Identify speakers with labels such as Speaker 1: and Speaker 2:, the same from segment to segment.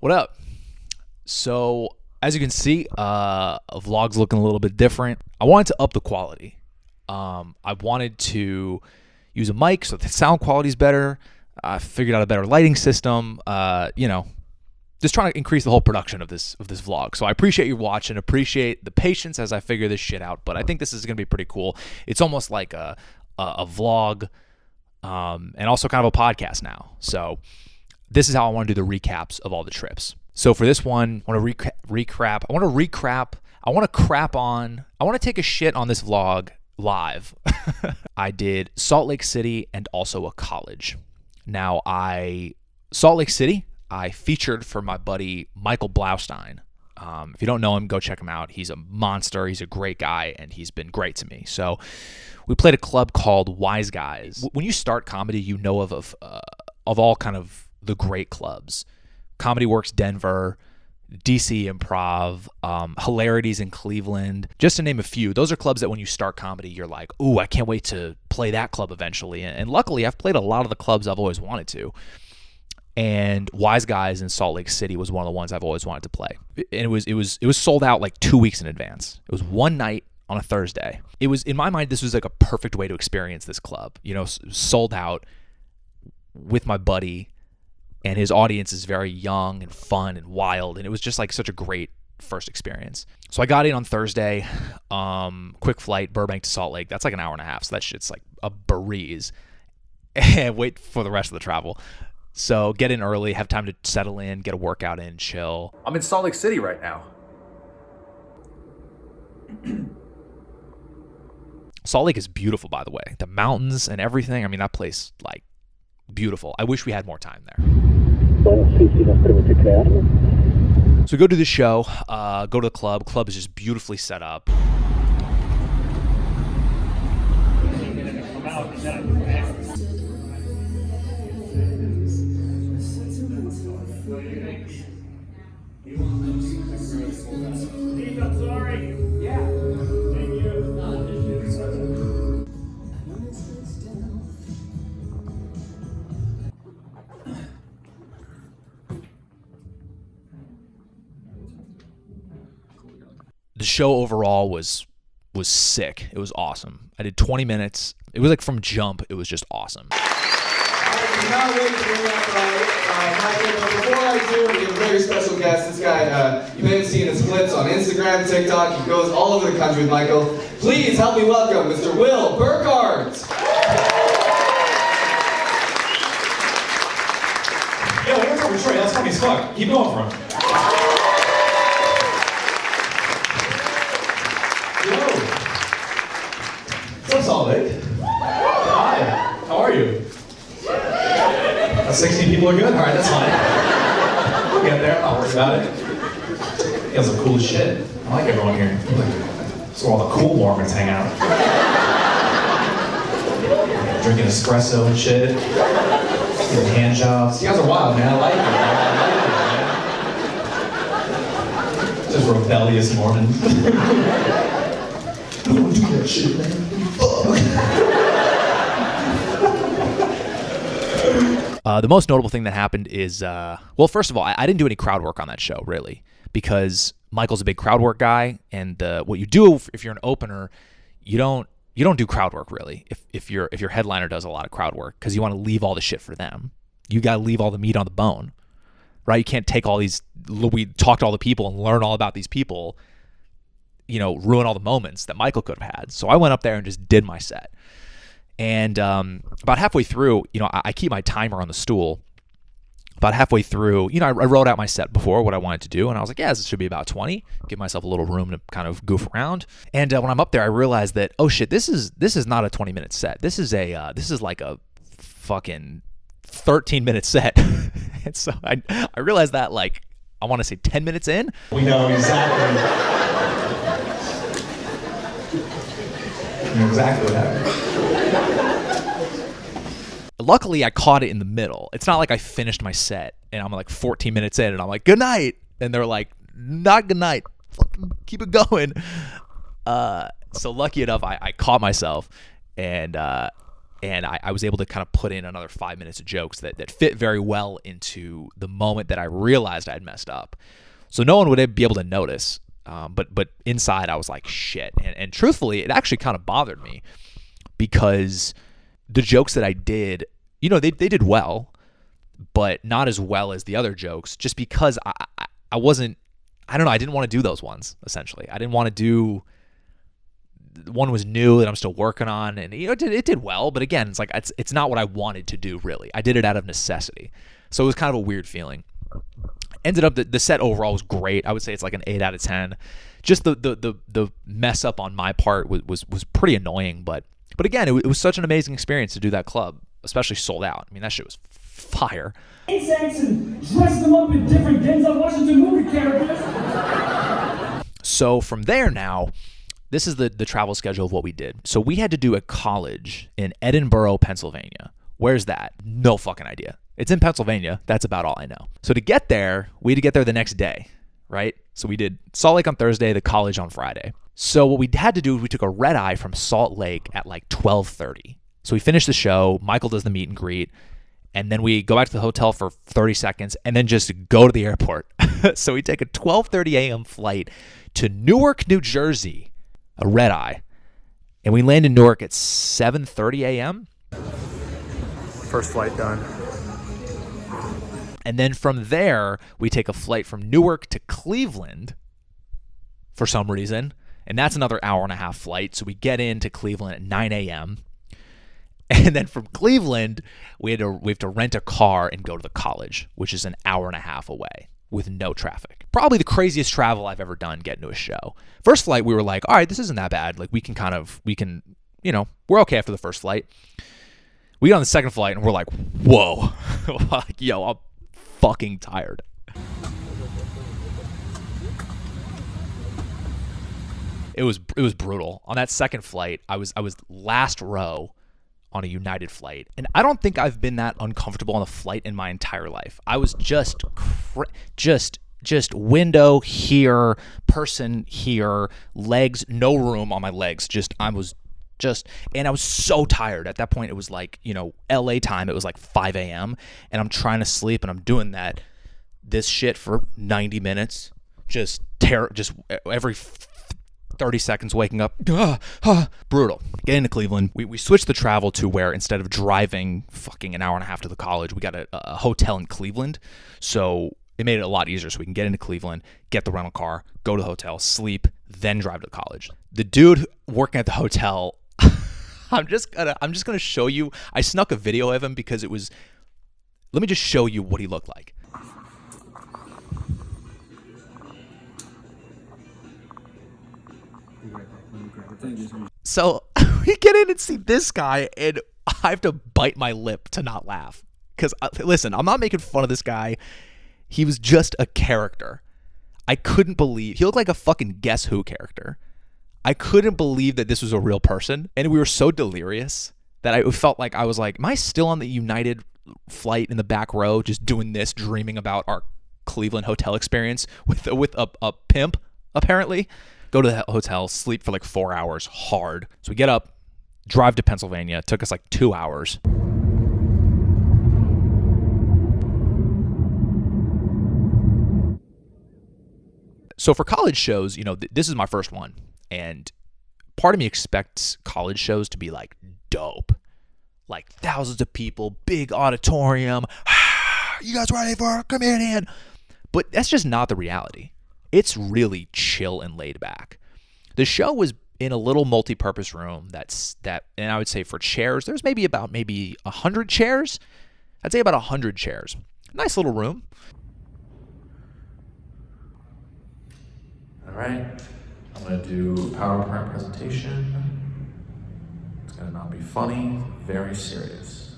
Speaker 1: What up? So, as you can see, a vlog's looking a little bit different. I wanted to up the quality. I wanted to use a mic so the sound quality is better. I figured out a better lighting system. Just trying to increase the whole production of this vlog. So I appreciate you watching, appreciate the patience as I figure this shit out. But I think this is going to be pretty cool. It's almost like a vlog, and also kind of a podcast now. So this is how I want to do the recaps of all the trips. So for this one, I want to recap. I want to take a shit on this vlog live. I did Salt Lake City and also a college. Now, Salt Lake City, I featured for my buddy Michael Blaustein. If you don't know him, go check him out. He's a monster. He's a great guy, and he's been great to me. So we played a club called Wise Guys. When you start comedy, you know of all kind of the great clubs. Comedy Works Denver, DC Improv, Hilarities in Cleveland, just to name a few. Those are clubs that when you start comedy, you're like, ooh, I can't wait to play that club eventually. And luckily, I've played a lot of the clubs I've always wanted to. And Wise Guys in Salt Lake City was one of the ones I've always wanted to play. And it was sold out like 2 weeks in advance. It was one night on a Thursday. It was, in my mind, this was like a perfect way to experience this club. You know, sold out with my buddy, and his audience is very young and fun and wild, and it was just like such a great first experience. So I got in on Thursday, quick flight, Burbank to Salt Lake. That's like an hour and a half, so that shit's like a breeze. And wait for the rest of the travel. So get in early, have time to settle in, get a workout in, chill. I'm in Salt Lake City right now. Salt Lake is beautiful, by the way. The mountains and everything. I mean, that place, like, beautiful. I wish we had more time there. So go to the show, go to the club. Club is just beautifully set up. The show overall was sick. It was awesome. I did 20 minutes. It was like from jump. It was just awesome.
Speaker 2: I cannot wait to bring up Michael, but before I do, we have a very special guest. This guy, you may have seen his clips on Instagram, TikTok. He goes all over the country with Michael. Please help me welcome Mr. Will Burkart.
Speaker 3: Yo, what's up with Troy? That's funny as fuck. Keep going for him. What's up, Salt Lake? Hi, how are you? 16 people are good? Alright, that's fine. We'll get there, I'll worry about it. You got some cool shit. I like everyone here. That's where all the cool Mormons hang out. Drinking espresso and shit. Getting hand jobs. You guys are wild, man. I like it. Just rebellious Mormons. Don't do that shit, man.
Speaker 1: The most notable thing that happened is, well, first of all, I didn't do any crowd work on that show, really, because Michael's a big crowd work guy, and what you do if you're an opener, you don't do crowd work, really, if your headliner does a lot of crowd work, because you want to leave all the shit for them. You got to leave all the meat on the bone, right? You can't take we talk to all the people and learn all about these people, ruin all the moments that Michael could have had. So I went up there and just did my set. And about halfway through, I keep my timer on the stool. About halfway through, I wrote out my set before, what I wanted to do, and I was like, yeah, this should be about 20. Give myself a little room to kind of goof around. And when I'm up there, I realized that, oh shit, this is not a 20-minute set. This is like a fucking 13-minute set. And so I realized that, like, I want to say 10 minutes in.
Speaker 3: We know exactly. You know exactly what happened.
Speaker 1: Luckily, I caught it in the middle. It's not like I finished my set and I'm like 14 minutes in and I'm like, good night. And they're like, not good night. Fucking keep it going. So lucky enough, I caught myself and And I was able to kind of put in another 5 minutes of jokes that fit very well into the moment that I realized I had messed up. So no one would be able to notice. But inside I was like, shit. And truthfully, it actually kind of bothered me because the jokes that I did, you know, they did well, but not as well as the other jokes, just because I wasn't, I don't know, I didn't want to do those ones, essentially. I didn't want to do, one was new that I'm still working on, and you know, it did well, but again, it's like, it's not what I wanted to do, really. I did it out of necessity. So it was kind of a weird feeling. Ended up, the set overall was great. I would say it's like an 8 out of 10. Just the mess up on my part was pretty annoying, but again, it was such an amazing experience to do that club, especially sold out. I mean, that shit was fire.
Speaker 4: Insects and dress them up in different Denzel Washington movie characters.
Speaker 1: So from there now, this is the travel schedule of what we did. So we had to do a college in Edinboro, Pennsylvania. Where's that? No fucking idea. It's in Pennsylvania. That's about all I know. So to get there, we had to get there the next day, right? So we did Salt Lake on Thursday, the college on Friday. So what we had to do is we took a red eye from Salt Lake at like 12:30. So we finished the show. Michael does the meet and greet. And then we go back to the hotel for 30 seconds and then just go to the airport. So we take a 12:30 a.m. flight to Newark, New Jersey, a red eye. And we land in Newark at 7:30 a.m.
Speaker 5: First flight done.
Speaker 1: And then from there, we take a flight from Newark to Cleveland for some reason. And that's another hour and a half flight. So we get into Cleveland at 9 a.m. And then from Cleveland, we have to rent a car and go to the college, which is an hour and a half away with no traffic. Probably the craziest travel I've ever done getting to a show. First flight, we were like, all right, this isn't that bad. Like we can, you know, we're okay after the first flight. We get on the second flight and we're like, whoa, like, yo, I'm fucking tired. It was brutal. On that second flight, I was last row on a United flight, and I don't think I've been that uncomfortable on a flight in my entire life. I was just window here, person here, legs, no room on my legs. And I was so tired. At that point, it was like, you know, LA time. It was like 5 a.m. and I'm trying to sleep, and I'm doing this shit for 90 minutes. Just every 30 seconds waking up. Brutal. Get into Cleveland. We switched the travel to where instead of driving fucking an hour and a half to the college, we got a hotel in Cleveland. So it made it a lot easier so we can get into Cleveland, get the rental car, go to the hotel, sleep, then drive to the college. The dude working at the hotel, I'm just gonna show you. I snuck a video of him because let me just show you what he looked like. So we get in and see this guy, and I have to bite my lip to not laugh. Because, listen, I'm not making fun of this guy. He was just a character. I couldn't believe, he looked like a fucking Guess Who character. I couldn't believe that this was a real person. And we were so delirious that I felt like I was like, am I still on the United flight in the back row just doing this, dreaming about our Cleveland hotel experience with a pimp, apparently? Go to the hotel, sleep for like 4 hours hard. So we get up, drive to Pennsylvania. It took us like 2 hours. So for college shows, you know, this is my first one. And part of me expects college shows to be like dope. Like thousands of people, big auditorium. You guys ready for a comedian? But that's just not the reality. It's really chill and laid back. The show was in a little multi-purpose room and I would say for chairs, there's maybe 100 chairs. I'd say about 100 chairs. Nice little room.
Speaker 3: All right, I'm gonna do a PowerPoint presentation. It's gonna not be funny, very serious.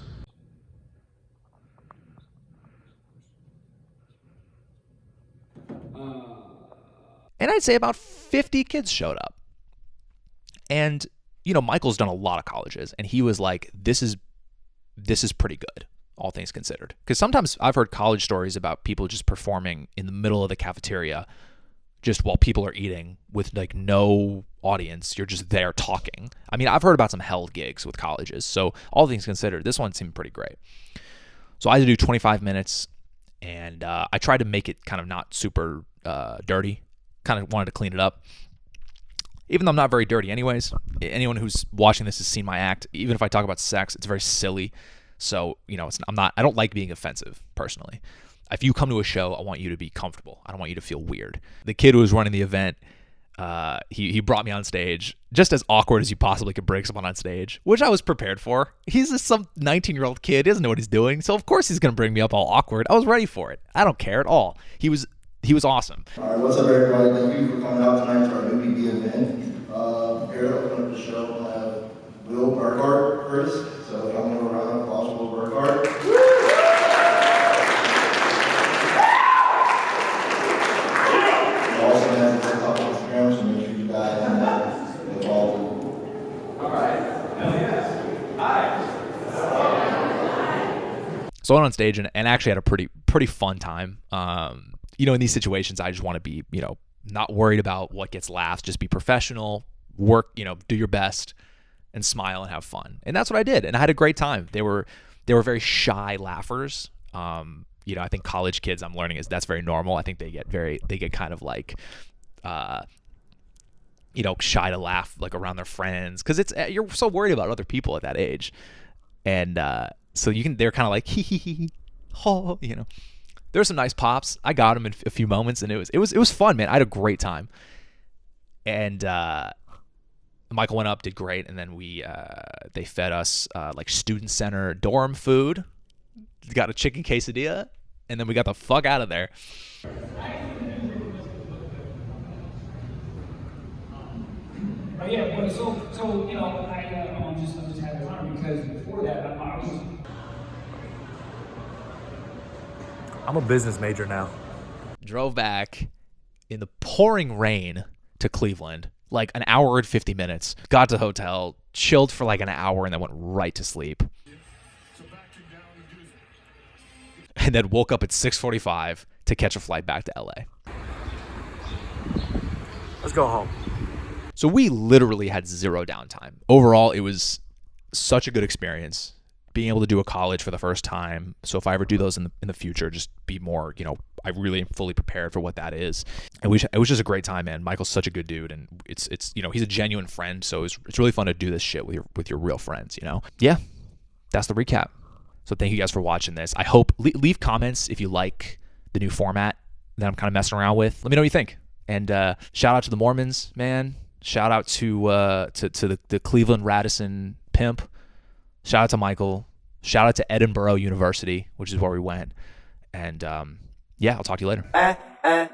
Speaker 1: And I'd say about 50 kids showed up. And, you know, Michael's done a lot of colleges, and he was like, this is pretty good, all things considered. Because sometimes I've heard college stories about people just performing in the middle of the cafeteria just while people are eating with like no audience. You're just there talking. I mean, I've heard about some hell gigs with colleges. So all things considered, this one seemed pretty great. So I had to do 25 minutes, and I tried to make it kind of not super dirty. Kind of wanted to clean it up. Even though I'm not very dirty anyways. Anyone who's watching this has seen my act. Even if I talk about sex, it's very silly. So, you know, I don't like being offensive, personally. If you come to a show, I want you to be comfortable. I don't want you to feel weird. The kid who was running the event, he brought me on stage just as awkward as you possibly could bring someone on stage, which I was prepared for. He's just some 19-year-old kid. He doesn't know what he's doing. So, of course, he's going to bring me up all awkward. I was ready for it. I don't care at all. He was awesome.
Speaker 6: All right, what's up, everybody? Thank you for coming out tonight to our new BB event. Here to open up the show, we'll have Burkart first. So, if I'm going to round of applause for Burkart. Also has a TikTok on Instagram, so make sure you guys follow.
Speaker 2: All right. Hell yeah. Hi.
Speaker 1: So I went on stage and actually had a pretty fun time. You know, in these situations, I just want to be, you know, not worried about what gets laughs. Just be professional, work, you know, do your best, and smile and have fun. And that's what I did, and I had a great time. They were very shy laughers. You know, I think college kids, I'm learning, is that's very normal. I think they get kind of like, you know, shy to laugh like around their friends because you're so worried about other people at that age, and so they're kind of like hee hee hee, oh, you know. There were some nice pops. I got them in a few moments, and it was fun, man. I had a great time, and Michael went up, did great, and then they fed us like student center dorm food. Got a chicken quesadilla, and then we got the fuck out of there.
Speaker 4: Oh yeah, well, so you know, I'm just having fun because before that, I was.
Speaker 5: I'm a business major now.
Speaker 1: Drove back in the pouring rain to Cleveland, like an hour and 50 minutes. Got to the hotel, chilled for like an hour, and then went right to sleep. And then woke up at 6:45 to catch a flight back to LA.
Speaker 5: Let's go home.
Speaker 1: So we literally had zero downtime. Overall, it was such a good experience. Being able to do a college for the first time. So if I ever do those in the future, just be more, you know, I really am fully prepared for what that is. And it was just a great time, man. Michael's such a good dude, and it's you know, he's a genuine friend. So it's really fun to do this shit with your real friends, you know. Yeah, that's the recap. So thank you guys for watching this. I hope leave comments if you like the new format that I'm kind of messing around with. Let me know what you think. And shout out to the Mormons, man. Shout out to the Cleveland Radisson pimp. Shout out to Michael. Shout out to Edinboro University, which is where we went. And yeah, I'll talk to you later.
Speaker 7: At night.